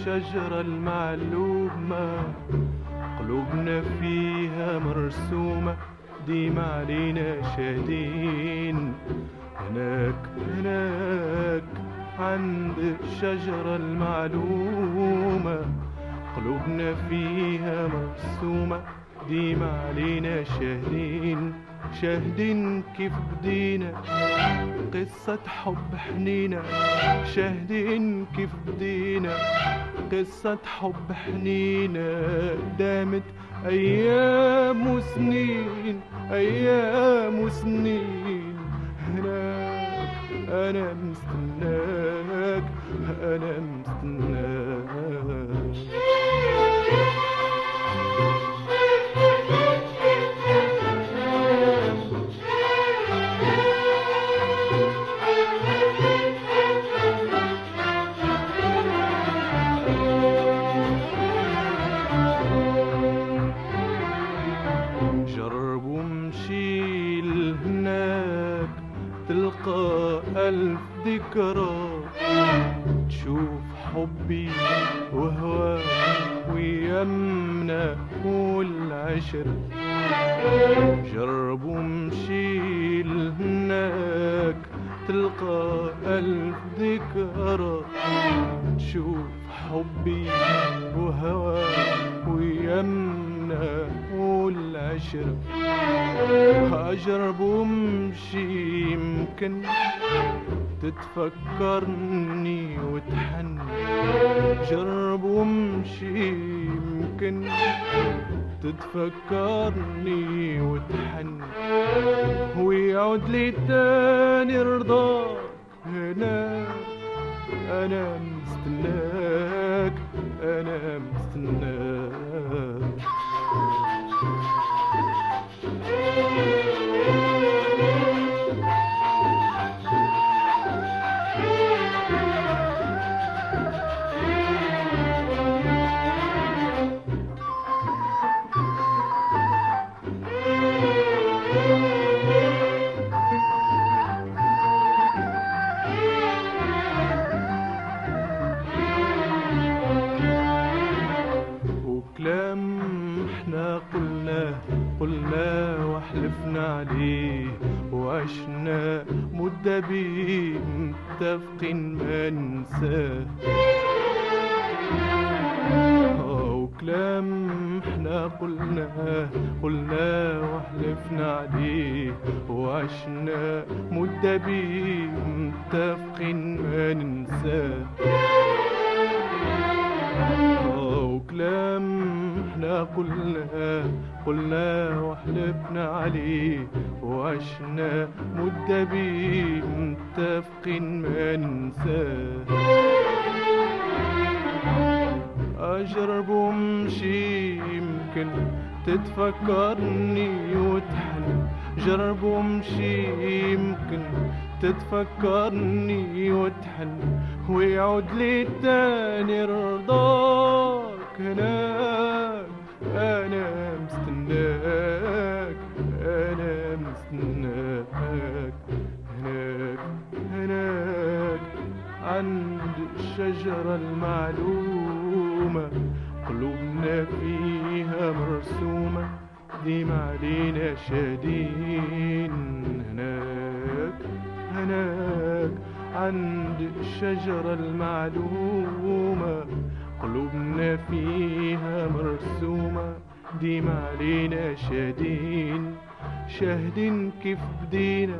الشجرة المعلومة، قلوبنا فيها مرسومة، ديما علينا شاهدين. هناك عند الشجرة المعلومة، قلوبنا فيها مرسومة، ديما علينا شاهدين كيف بدينا قصة حب حنينة. شاهدين كيف بدينا قصة حب حنينة، دامت أيام وسنين أيام وسنين. هناك أنا مستناك أنا مستناك. جرب ومشي لهناك تلقى ألف ذكرى، تشوف حبي وهواك ويمنا والعشر. جرب ومشي لهناك تلقى ألف ذكرى، تشوف حبي وهواك ويمنا والعشر. أجرب ومشي يمكن تتفكرني وتحن. جرب ومشي يمكن تتفكرني وتحن، ويعود لي تاني رضاك. هناك أنا مستناك أنا مستناك. وكلام احنا قلناه وحلفنا عليه، وعشنا مدة بيه متفقين ما ننساه. وكلام احنا قلناه وحلفنا عليه، وعشنا مدة بيه متفقين ما ننساه. وكلام احنا قلناه وحلفنا عليه، وعشنا مدة بيه متفقين ما ننساه. أجرب ومشي يمكن تتفكرني وتحن. جرب ومشي يمكن تتفكرني وتحن، ويعود لي تاني رضاك. هناك أنا مستناك أنا مستناك. هناك عند الشجرة المعلومة، قلوبنا فيها مرسومة، ديما علينا شاهدين. هناك عند الشجرة المعلومة، قلوبنا فيها مرسومة، ديما علينا شاهدين كيف بدينا